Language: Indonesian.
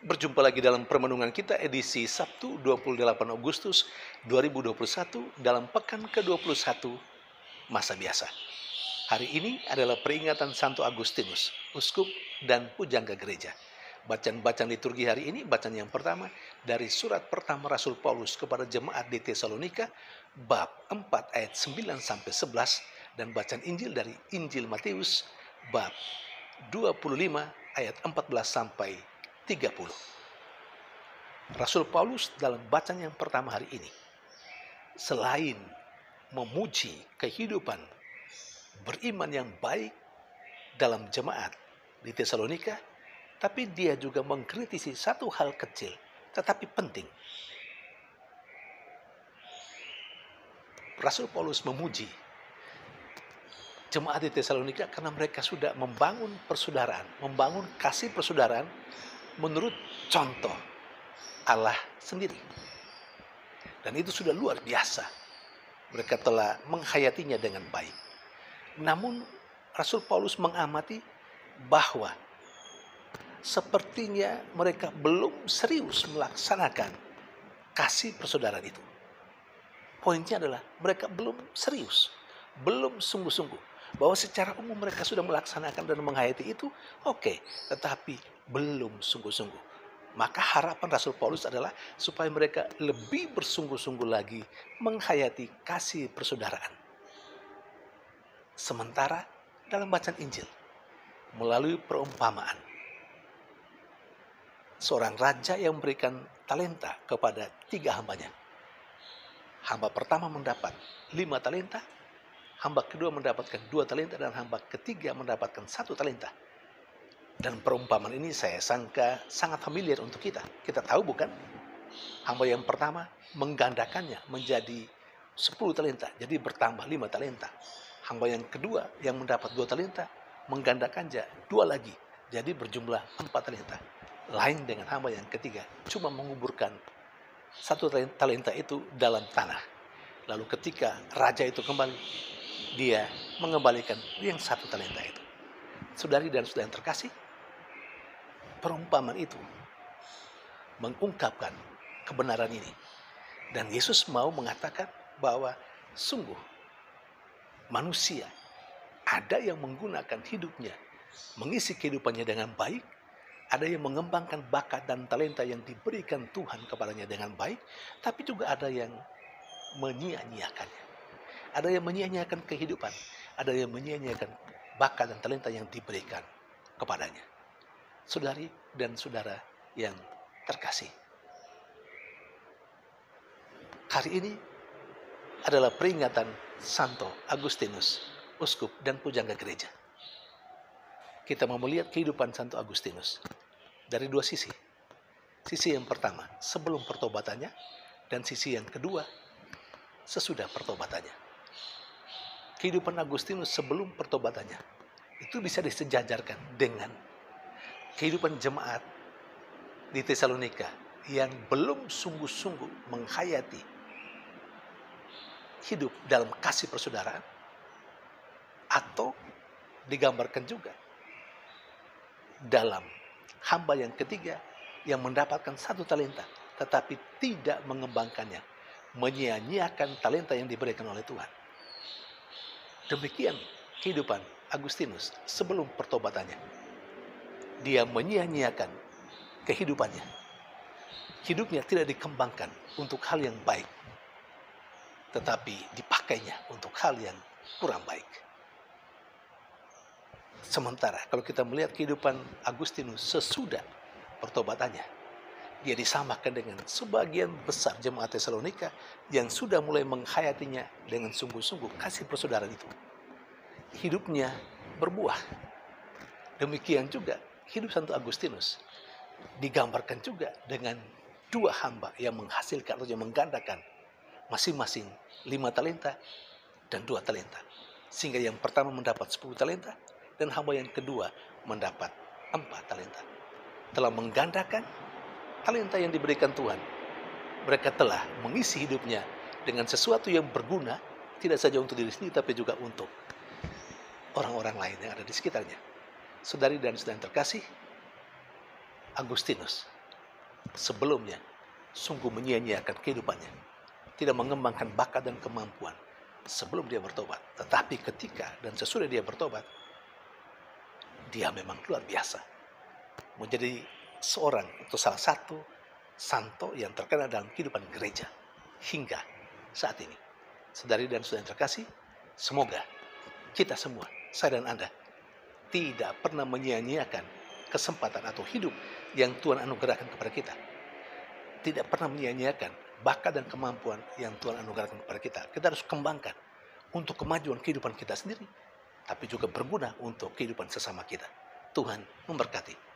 Berjumpa lagi dalam permenungan kita edisi Sabtu 28 Agustus 2021 dalam pekan ke-21 masa biasa. Hari ini adalah peringatan Santo Agustinus, uskup dan pujangga gereja. Bacaan liturgi hari ini, bacaan yang pertama dari surat pertama Rasul Paulus kepada jemaat di Tesalonika, bab 4 ayat 9-11, dan bacaan Injil dari Injil Matius, bab 25 ayat 14-30. Rasul Paulus dalam bacaan yang pertama hari ini, selain memuji kehidupan beriman yang baik dalam jemaat di Tesalonika, tapi dia juga mengkritisi satu hal kecil tetapi penting. Rasul Paulus memuji jemaat di Tesalonika karena mereka sudah membangun persaudaraan, membangun kasih persaudaraan menurut contoh Allah sendiri. Dan itu sudah luar biasa. Mereka telah menghayatinya dengan baik. Namun Rasul Paulus mengamati bahwa sepertinya mereka belum serius melaksanakan kasih persaudaraan itu. Poinnya adalah mereka belum serius, belum sungguh-sungguh. Bahwa secara umum mereka sudah melaksanakan dan menghayati itu, oke, tetapi belum sungguh-sungguh. Maka harapan Rasul Paulus adalah supaya mereka lebih bersungguh-sungguh lagi menghayati kasih persaudaraan. Sementara dalam bacaan Injil, melalui perumpamaan, seorang raja yang memberikan talenta kepada 3 hambanya. Hamba pertama mendapat 5 talenta, hamba kedua mendapatkan 2 talenta, dan hamba ketiga mendapatkan 1 talenta. Dan perumpamaan ini saya sangka sangat familiar untuk kita. Kita tahu bukan? Hamba yang pertama menggandakannya menjadi 10 talenta, jadi bertambah 5 talenta. Hamba yang kedua yang mendapat 2 talenta menggandakannya 2 lagi, jadi berjumlah 4 talenta. Lain dengan hamba yang ketiga, cuma menguburkan 1 talenta itu dalam tanah. Lalu ketika raja itu kembali, dia mengembalikan yang 1 talenta itu. Saudari dan saudara yang terkasih, perumpamaan itu mengungkapkan kebenaran ini. Dan Yesus mau mengatakan bahwa sungguh manusia ada yang menggunakan hidupnya, mengisi kehidupannya dengan baik, ada yang mengembangkan bakat dan talenta yang diberikan Tuhan kepadanya dengan baik, tapi juga ada yang menyia-nyiakannya. Ada yang menyia-nyiakan kehidupan, ada yang menyia-nyiakan bakat dan talenta yang diberikan kepadanya. Saudari dan saudara yang terkasih, hari ini adalah peringatan Santo Agustinus, uskup dan pujangga gereja. Kita mau melihat kehidupan Santo Agustinus dari 2 sisi. Sisi yang pertama, sebelum pertobatannya, dan sisi yang kedua, sesudah pertobatannya. Kehidupan Agustinus sebelum pertobatannya itu bisa disejajarkan dengan kehidupan jemaat di Tesalonika yang belum sungguh-sungguh menghayati hidup dalam kasih persaudaraan, atau digambarkan juga dalam hamba yang ketiga yang mendapatkan 1 talenta tetapi tidak mengembangkannya, menyia-nyiakan talenta yang diberikan oleh Tuhan. Demikian kehidupan Agustinus sebelum pertobatannya. Dia menyia-nyiakan kehidupannya. Hidupnya tidak dikembangkan untuk hal yang baik, tetapi dipakainya untuk hal yang kurang baik. Sementara kalau kita melihat kehidupan Agustinus sesudah pertobatannya, dia disamakan dengan sebagian besar jemaat Tesalonika yang sudah mulai menghayatinya dengan sungguh-sungguh kasih persaudaraan itu. Hidupnya berbuah. Demikian juga hidup Santo Agustinus digambarkan juga dengan 2 hamba yang menghasilkan atau yang menggandakan masing-masing 5 talenta dan 2 talenta. Sehingga yang pertama mendapat 10 talenta dan hamba yang kedua mendapat 4 talenta. Telah menggandakan talenta yang diberikan Tuhan. Mereka telah mengisi hidupnya dengan sesuatu yang berguna, tidak saja untuk diri sendiri tapi juga untuk orang-orang lain yang ada di sekitarnya. Saudari dan saudara yang terkasih, Agustinus sebelumnya sungguh menyia-nyiakan kehidupannya, tidak mengembangkan bakat dan kemampuan sebelum dia bertobat. Tetapi ketika dan sesudah dia bertobat, dia memang luar biasa. Menjadi seorang atau salah satu santo yang terkenal dalam kehidupan gereja hingga saat ini. Saudari dan saudara yang terkasih, semoga kita semua, saya dan Anda, tidak pernah menyia-nyiakan kesempatan atau hidup yang Tuhan anugerahkan kepada kita. Tidak pernah menyia-nyiakan bakat dan kemampuan yang Tuhan anugerahkan kepada kita. Kita harus kembangkan untuk kemajuan kehidupan kita sendiri, tapi juga berguna untuk kehidupan sesama kita. Tuhan memberkati.